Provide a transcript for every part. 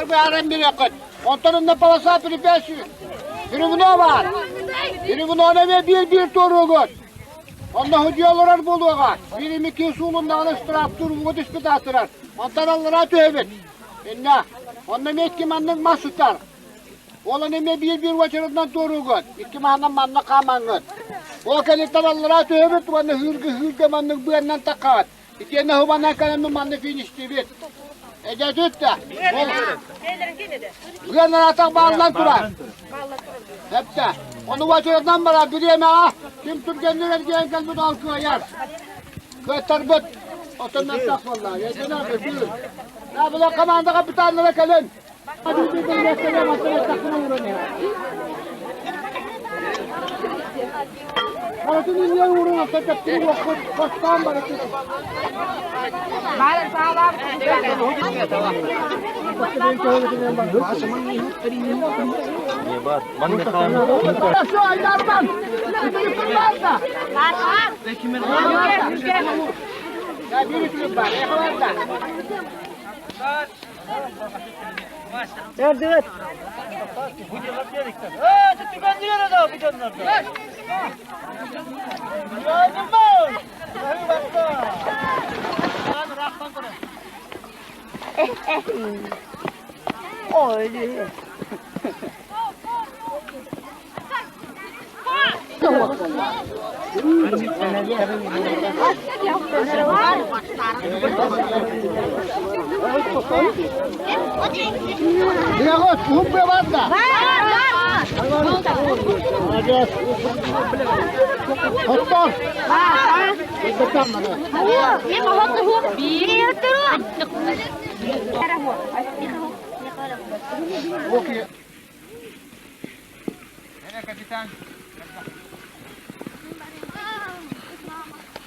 Bunlar bir arem bir yakın. Onların palasa pripesi. Biri buna var. Biri buna ne bir toruğun. Onda hücceler buluğa. Biri iki sulunda alıştırıp durup o dispütatırlar. Ondan Allah'a tövbe. İnna. Onda metkim anlık masutlar. Olan eme bir vaçarından toruğun. İki mahandan manla kamangın. O kalitten Allah'a tövbe. Tuvanı hürge manlık bu yandan takat. İki ne hubana kalemli manlı finişti bir. Ece tut da. Bu yandan atak bağlılar durar. Hep de. Onu vaçarından bana bir yeme ha. Kim Türkiye'nin verdiği kalbi dalkıya yer. Kıtır bıt. Otundan tak vallahi. Yedin abi buyur. Ya bu da komanda kapitanlara kalın. Hadi bir de mesele masaya takına vurun ya. Halatının yan vurun hafta tepkini vakit kostan bana tutun. Balen sağlam. Ne var? Ben de kaldım. Şu aylardan. Bir fırlar da. Ya bir ütülüm var. Yakalar da. Evet. Tuttukan diyor adam bu canlarda. Yardım mı? Hadi bakalım. Hadi raktan sana. Öyle. Diagos, hum pe banda. Ajas. Hotton. Betul mana? Ini mau hot biri terus. Okey. Mana kapitan?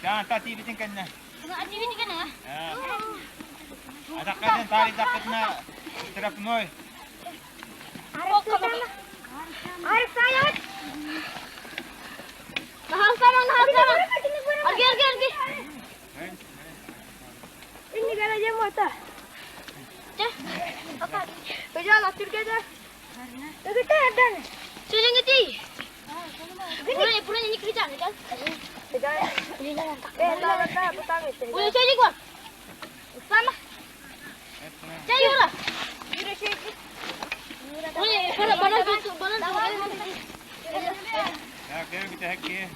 Jangan tak TV tingkan na. Ada ini kan ya? Ada kan tarik dapat na terap noy. Arif saya. Nahal sama. Pergi. Ini kan aja mata. Apa? Berjalan Turki aja. Kita ada nih. Suling itu. Pulang ini kerja nih kan? Udah jadi gua. Sama. Jadi udah. Udah balas. Ya, kira kita hakki.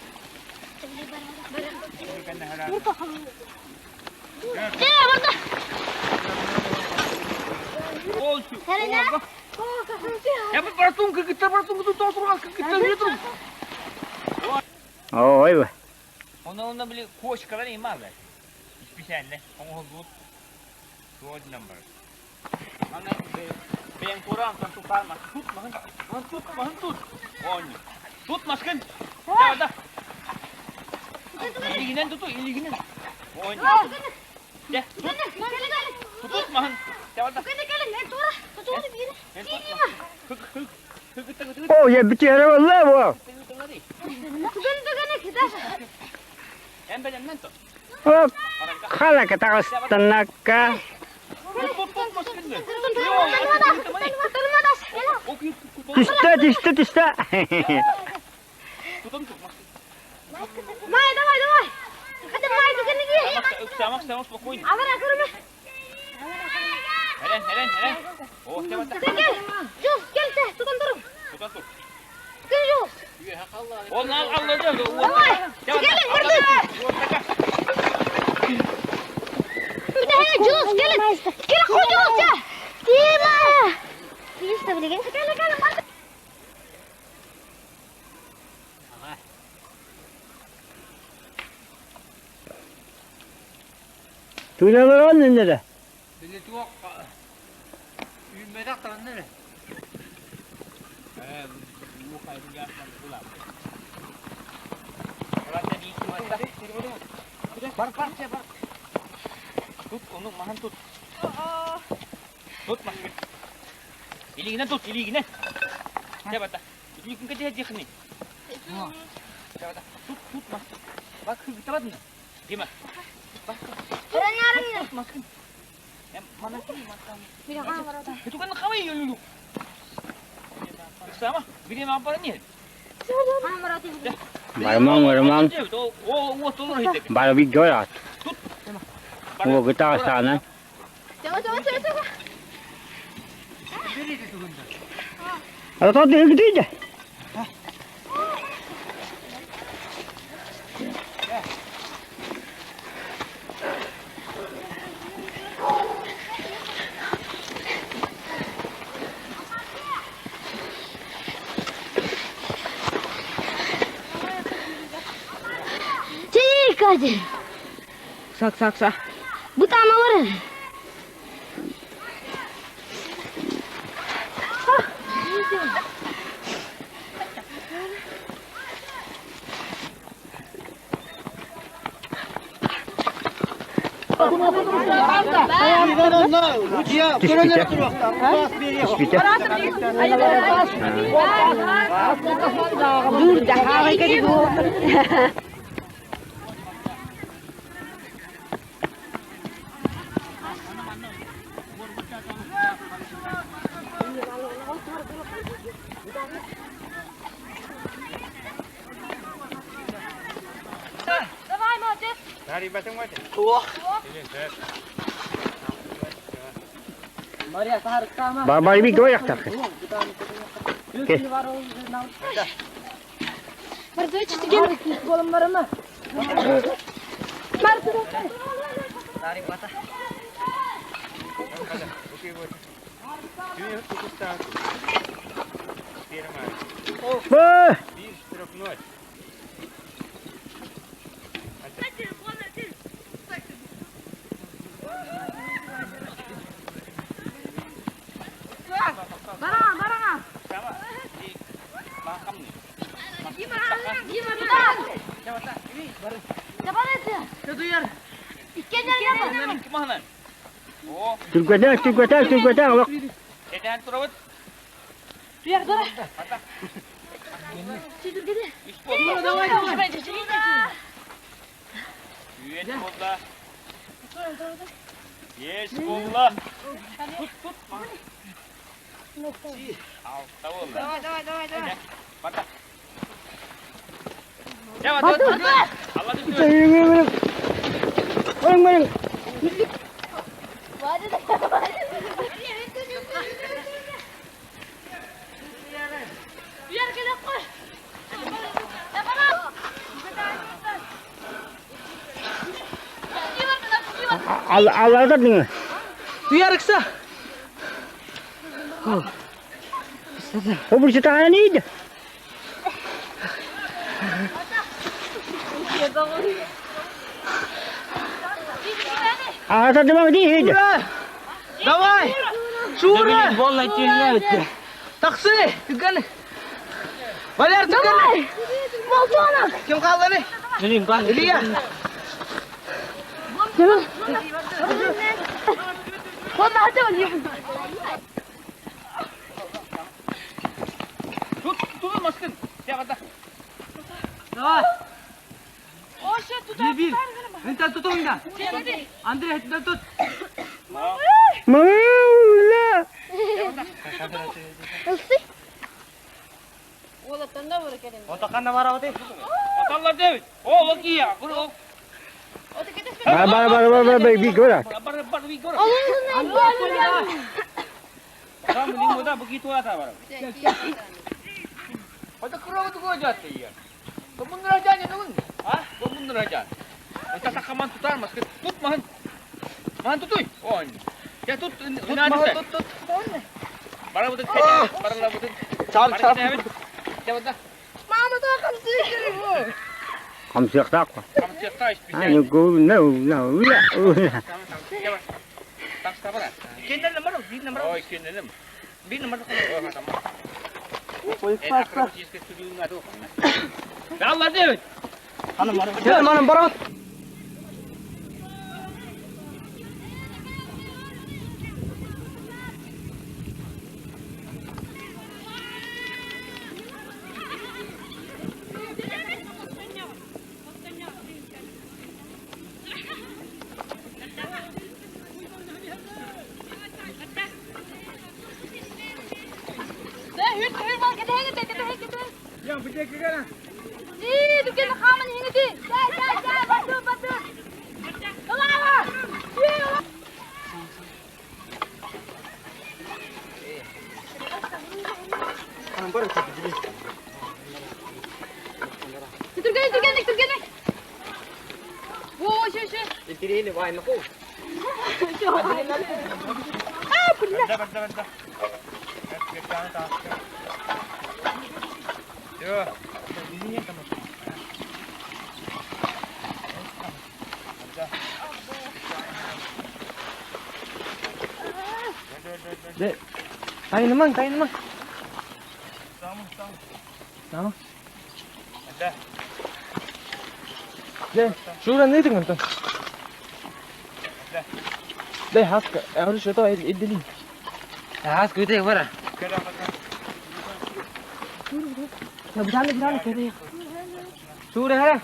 Kan haram. Jadi apa? Oh, şu. Herhalde. Ya bir baratung ke kita terus ke kita gitu. Oh, iya. Ona bile koş kadar imar ver. Hiçbir şey ne? Onu good. Good number. Ana ben kurang kan tukar mas. Tut tut. On. Tut maskan. Ya dah. İlginen tutu, ilginen. On. Ya. Tut mahan. Ya dah. Oh, ya bicara wallah bu. Em ben nanto. Oh, khala kata tenaga. Tut maskan ne? Tista. Tutun tut maskan. Давай. Hadi mai begini lagi. Sama spokojnie. Avara kurma. Helen. Oh, cepat. Gel. Jus, gel teh, tutun turun. Tutun tut. Gel Jus. Allah Allah. Gelin burada. Bir daha Jus, gelin. Gel koy Jus ya. Dima. Please tabi lagi. Gel. Tunalar nerede? Beni tuak. Merak tangan ne? Bu kaybı yapmak pula. Orang jadi mata. Bar. Tut, onu mahan tut. Tut mas. Iligin tut. Coba tak. Iligin kerja aja ni. Coba tak. Tut mas. Bak kita bat ni. Gimana? Orang nyaring. Tut mas. Mana sih matang? Itu kan kami dulu. Sama, bini apa ni? Marmang. Oh, telur itu. Bara vi göra. Och vi tar stanna. Coba. Ada tadi yang gede. Cik aja. Sak. Buta mawar. Bitte. Dur dah hawa ke di bu. Dari batang macam. Bara vi göra tack. Okej. Marzu çıktı gel. Golum var ama. Marzu. Dari batang. Okey, buat. Ini cukup tak. Kira mana? Bă! Bir strop noi. Barang. Sama di makam ni. Gimana? Siapa itu? İskender yapma. Mana kemana? Oh, Tuggatang. Bak. edan turut. Biar dur. Mata. Tidur gede. Ish bolla. Davay. Yes bolla. Yes bolla. Tut. Au, tahu lah. Davay. Mata. Jawab. Allah tu. Bareng. Biar kita koy. Allah'ta dinle. Duyarıksa. O bir tane neydi? Allah'ta demek değildi. Uра! Давай! Шура! Bolla içine. Taksi! Tükken! Valer tükken! Bolcana. Kim kaldı ne? Benim kan. İliya! Vallahi hadi oluyor. Tut maskın. Jawab. Давай! O şey tutar. Bir. Entar tutun da. Andre entar tut. Mağla. Nasıl? Otakan da var abi. Atallar David. Oh, lagi ya. Bro. Bara bir göra. Bar we go. Alın. Kamu ni muda begitu ata bar. Pada kurang tu gua jatuh ya. Kamu ngerajanya nun. Ah, kamu ngerajanya. Kita takaman tutar mas tut mahan. Mahan tutuy. Oh. Ya tut tut. Bara betul. Bara betul. Çal. Jawab dah. Mama tuh akan sendiri bu. Kamsiyak takwa. Kamu cerita spesial. Ano go no. Jawab. Tak sabar. Kinder nomor, bir nomor. Oh, ikin dalam. Bin nomor oh sama. Koy Enak kalau sih ke studio enggak tuh. Ya Allah David. Gel manam barat. hur var kan hänga det. Ya bir dakika kan. Du kan ha man hänga det. Ja, batu. Lala. Turgani. Wo, şu. Itiri ini wine aku. Bentar. Kita tak. Yo, di sini kamu. Dek. Tayo naman. Sama. Ada. Dek, şuradan ne tinggal tuh? Dek, haska. Harus itu idili. Haska itu yang mana? Kira apa? Ya berani kiri. Sudah ada.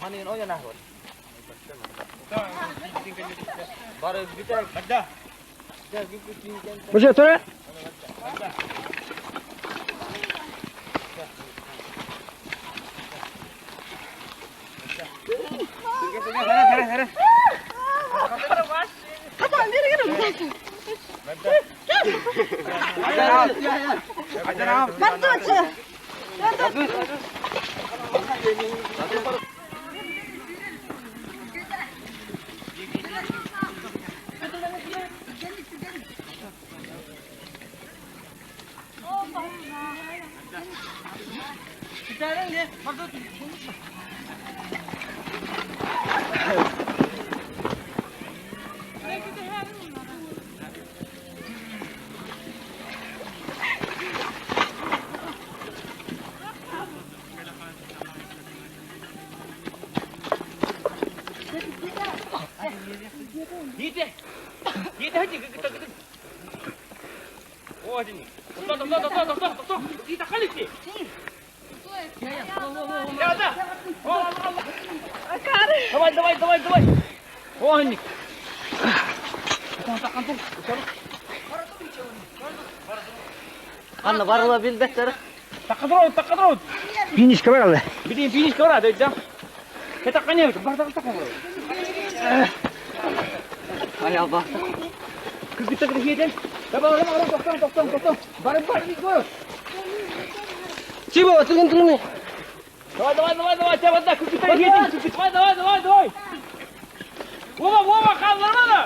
Mana yang orang nak? Baru kita ada. Macam tu ya? Hara. Kita aja kita. Oh ini. Tok. Kita kali sih. Ya ada. Oh Allah. Давай. Oh ini. Kontak kampung. Anna varla bil better. Takadrot. Finish kamera lah. Finish kau ada jam. Kita kanya tak. Ay Allah. Kita kerja. Orang tong. Barang ni go. Cibo, tunggu ni. Давай, cepat dah. Kita kerja. Давай. Вова, как нормально?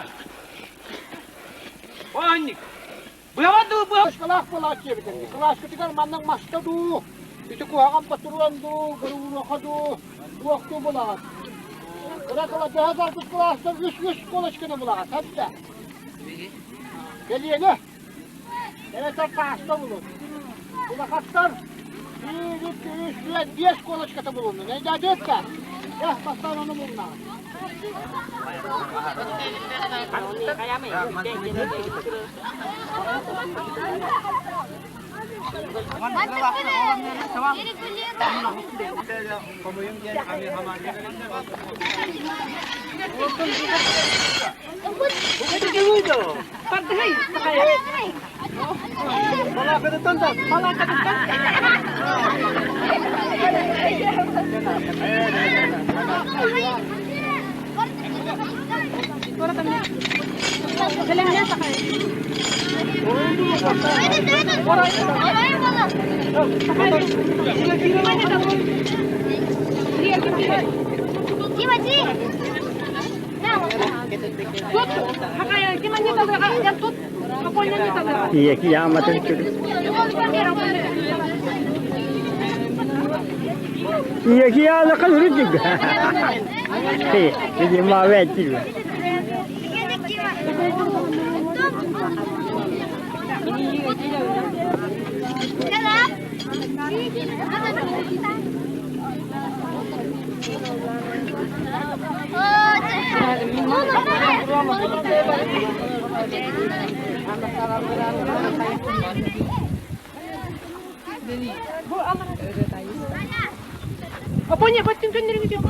Wah ini. Buat tu. Kelas çevirdim. Kelas ketiga mandan maçta du. İşte kuhakam paturuan du, gurur kadu, waktu bulan. Kala cihaz artık klaslar üç kolaçkını bulan. Hatta. Geliyor ne? Evet pasta bulun. Bu katlar 1, 2, 3, 5 kolaçkata bulundu. Ne diyecekse? Ya pastan onu bulun. Iya kiamat itu. Iya kiamat kan udah juga. Jadi mau wajib. Apanya batin kan dari video.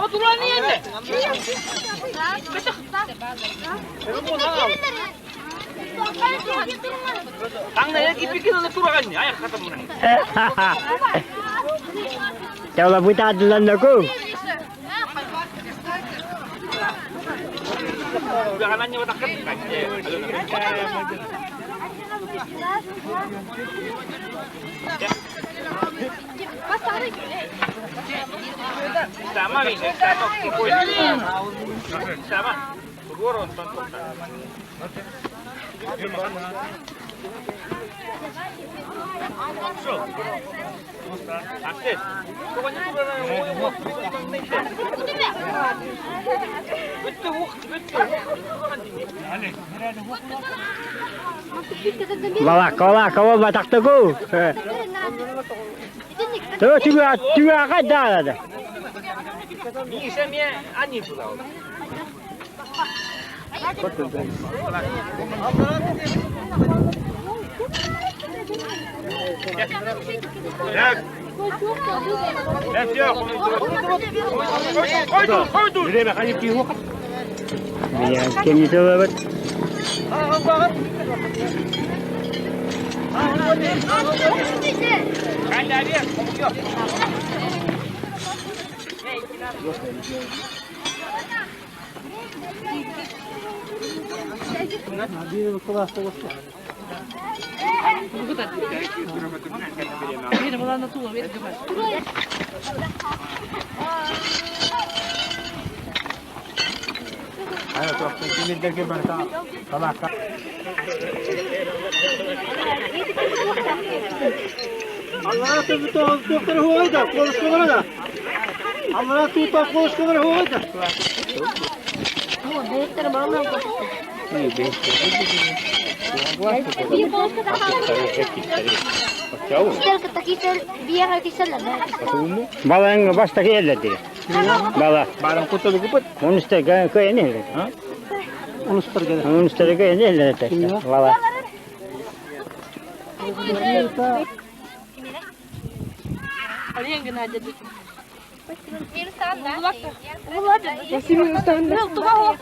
Turunan ni ente. Ang na ipikir na turunan niya ay kata mo na. Coba buta duluan aku. Udah kanannya watakan. Sama nih, sama ikut. Sama. Turun tonton. So. Akses. Pokoknya turun. Betul. Bawa kau batak teku. Tu dua kada ada. Ni semia ani pulau. Ya, kini tu buat. Ada dia. Ayo tu sini dek berta. Salah. Allah tu doktor huwa ida, polis kamera da. Allah tu polis kamera huwa ida. Oh, direktur baru nak. biar kita lah. Bala yang basta ke ada dia. Bala. Barang kutu luput. Monster ke ini. Ha? Monster ke ini lah tak. Bala. Ada yang kena jadi. Masih mirsan. Tu kau.